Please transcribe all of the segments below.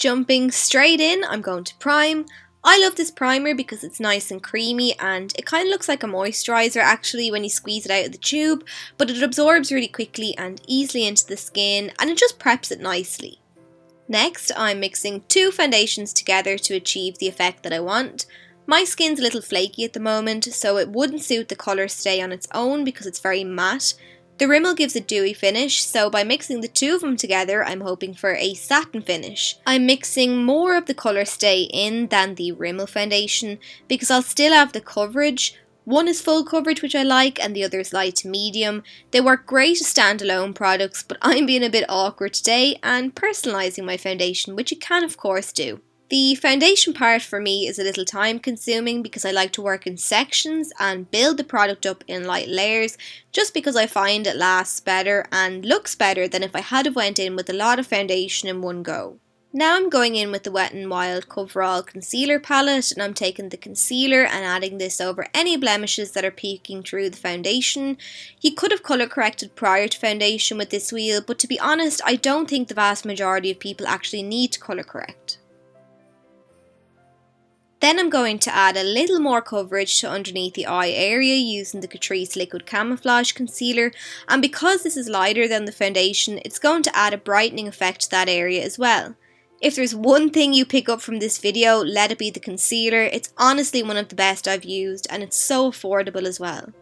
jumping straight in, I'm going to prime. I love this primer because it's nice and creamy and it kind of looks like a moisturiser actually when you squeeze it out of the tube, but it absorbs really quickly and easily into the skin and it just preps it nicely. Next, I'm mixing two foundations together to achieve the effect that I want. My skin's a little flaky at the moment, so it wouldn't suit the Colorstay on its own because it's very matte. The Rimmel gives a dewy finish, so by mixing the two of them together, I'm hoping for a satin finish. I'm mixing more of the Colorstay in than the Rimmel foundation because I'll still have the coverage. One is full coverage, which I like, and the other is light to medium. They work great as standalone products, but I'm being a bit awkward today and personalising my foundation, which you can of course do. The foundation part for me is a little time consuming because I like to work in sections and build the product up in light layers just because I find it lasts better and looks better than if I had have went in with a lot of foundation in one go. Now I'm going in with the Wet n Wild Coverall concealer palette and I'm taking the concealer and adding this over any blemishes that are peeking through the foundation. You could have colour corrected prior to foundation with this wheel, but to be honest I don't think the vast majority of people actually need to colour correct. Then I'm going to add a little more coverage to underneath the eye area using the Catrice Liquid Camouflage Concealer, and because this is lighter than the foundation, it's going to add a brightening effect to that area as well. If there's one thing you pick up from this video, let it be the concealer. It's honestly one of the best I've used and it's so affordable as well.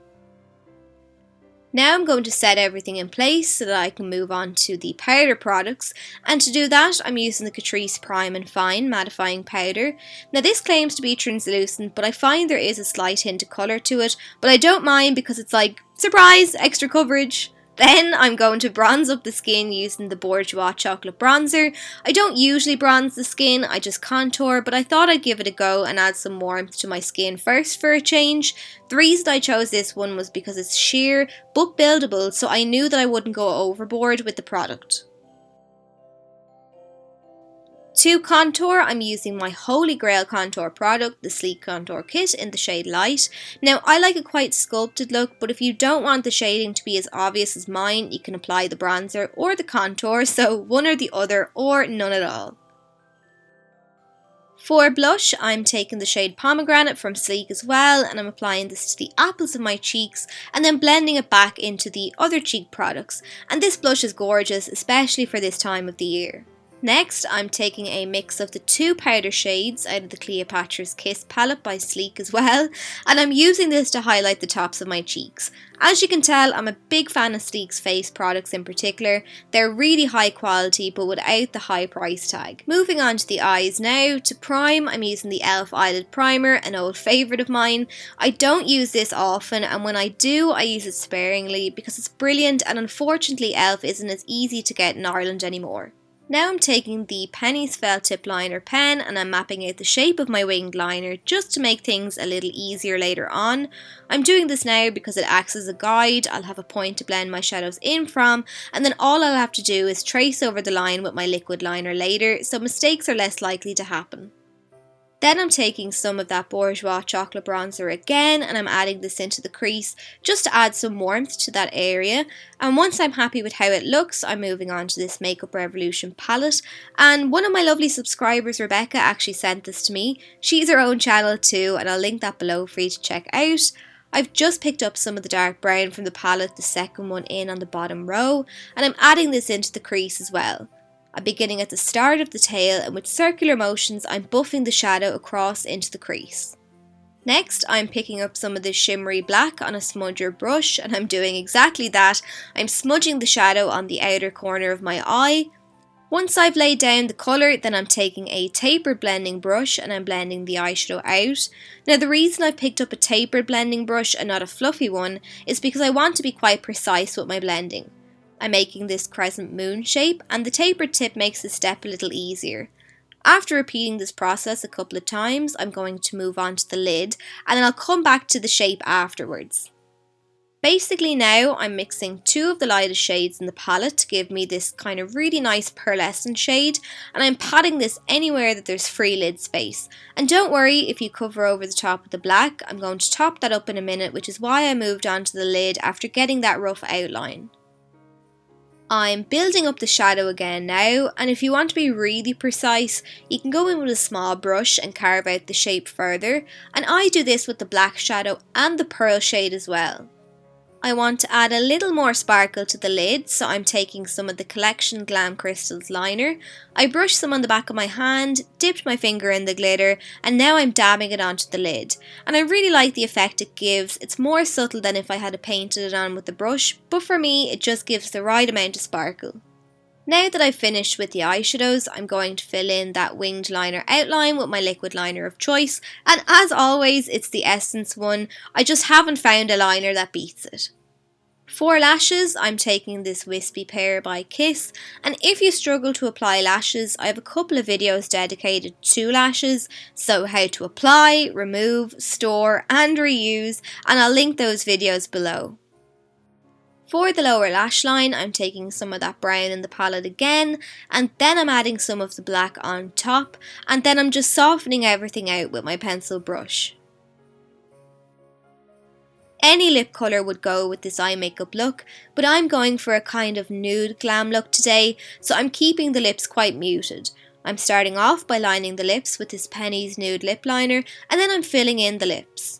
Now I'm going to set everything in place so that I can move on to the powder products, and to do that I'm using the Catrice Prime and Fine Mattifying Powder. Now this claims to be translucent, but I find there is a slight hint of colour to it, but I don't mind because it's like, surprise, extra coverage. Then I'm going to bronze up the skin using the Bourjois chocolate bronzer. I don't usually bronze the skin, I just contour, but I thought I'd give it a go and add some warmth to my skin first for a change. The reason I chose this one was because it's sheer but buildable, so I knew that I wouldn't go overboard with the product. To contour, I'm using my Holy Grail contour product, the Sleek Contour Kit in the shade Light. Now, I like a quite sculpted look, but if you don't want the shading to be as obvious as mine, you can apply the bronzer or the contour, so one or the other or none at all. For blush, I'm taking the shade Pomegranate from Sleek as well, and I'm applying this to the apples of my cheeks and then blending it back into the other cheek products. And this blush is gorgeous, especially for this time of the year. Next, I'm taking a mix of the two powder shades out of the Cleopatra's Kiss palette by Sleek as well, and I'm using this to highlight the tops of my cheeks. As you can tell, I'm a big fan of Sleek's face products in particular. They're really high quality but without the high price tag. Moving on to the eyes now. To prime, I'm using the e.l.f. Eyelid Primer, an old favourite of mine. I don't use this often, and when I do, I use it sparingly because it's brilliant, and unfortunately e.l.f. isn't as easy to get in Ireland anymore. Now I'm taking the Penny's Felt Tip Liner pen and I'm mapping out the shape of my winged liner just to make things a little easier later on. I'm doing this now because it acts as a guide. I'll have a point to blend my shadows in from, and then all I'll have to do is trace over the line with my liquid liner later, so mistakes are less likely to happen. Then I'm taking some of that Bourjois chocolate bronzer again and I'm adding this into the crease just to add some warmth to that area. And once I'm happy with how it looks, I'm moving on to this Makeup Revolution palette. And one of my lovely subscribers, Rebecca, actually sent this to me. She's her own channel too, and I'll link that below for you to check out. I've just picked up some of the dark brown from the palette, the second one in on the bottom row, and I'm adding this into the crease as well. I'm beginning at the start of the tail, and with circular motions I'm buffing the shadow across into the crease. Next, I'm picking up some of this shimmery black on a smudger brush, and I'm doing exactly that. I'm smudging the shadow on the outer corner of my eye. Once I've laid down the colour, then I'm taking a tapered blending brush and I'm blending the eyeshadow out. Now the reason I've picked up a tapered blending brush and not a fluffy one is because I want to be quite precise with my blending. I'm making this crescent moon shape, and the tapered tip makes this step a little easier. After repeating this process a couple of times, I'm going to move on to the lid, and then I'll come back to the shape afterwards. Basically now, I'm mixing two of the lightest shades in the palette to give me this kind of really nice pearlescent shade, and I'm patting this anywhere that there's free lid space. And don't worry if you cover over the top with the black, I'm going to top that up in a minute, which is why I moved on to the lid after getting that rough outline. I'm building up the shadow again now, and if you want to be really precise, you can go in with a small brush and carve out the shape further, and I do this with the black shadow and the pearl shade as well. I want to add a little more sparkle to the lid, so I'm taking some of the Collection Glam Crystals liner. I brushed some on the back of my hand, dipped my finger in the glitter, and now I'm dabbing it onto the lid. And I really like the effect it gives. It's more subtle than if I had painted it on with the brush, but for me it just gives the right amount of sparkle. Now that I've finished with the eyeshadows, I'm going to fill in that winged liner outline with my liquid liner of choice, and as always it's the Essence one. I just haven't found a liner that beats it. For lashes, I'm taking this Wispy Pear by Kiss, and if you struggle to apply lashes, I have a couple of videos dedicated to lashes, so how to apply, remove, store and reuse, and I'll link those videos below. For the lower lash line, I'm taking some of that brown in the palette again, and then I'm adding some of the black on top, and then I'm just softening everything out with my pencil brush. Any lip colour would go with this eye makeup look, but I'm going for a kind of nude glam look today, so I'm keeping the lips quite muted. I'm starting off by lining the lips with this Penny's Nude Lip Liner, and then I'm filling in the lips.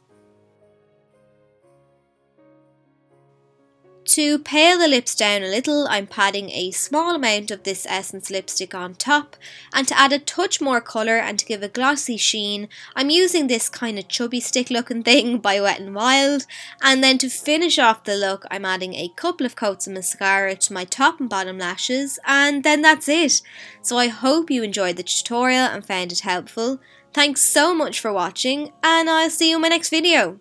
To pale the lips down a little, I'm patting a small amount of this Essence lipstick on top, and to add a touch more colour and to give a glossy sheen, I'm using this kind of chubby stick looking thing by Wet n Wild, and then to finish off the look I'm adding a couple of coats of mascara to my top and bottom lashes, and then that's it. So I hope you enjoyed the tutorial and found it helpful. Thanks so much for watching, and I'll see you in my next video.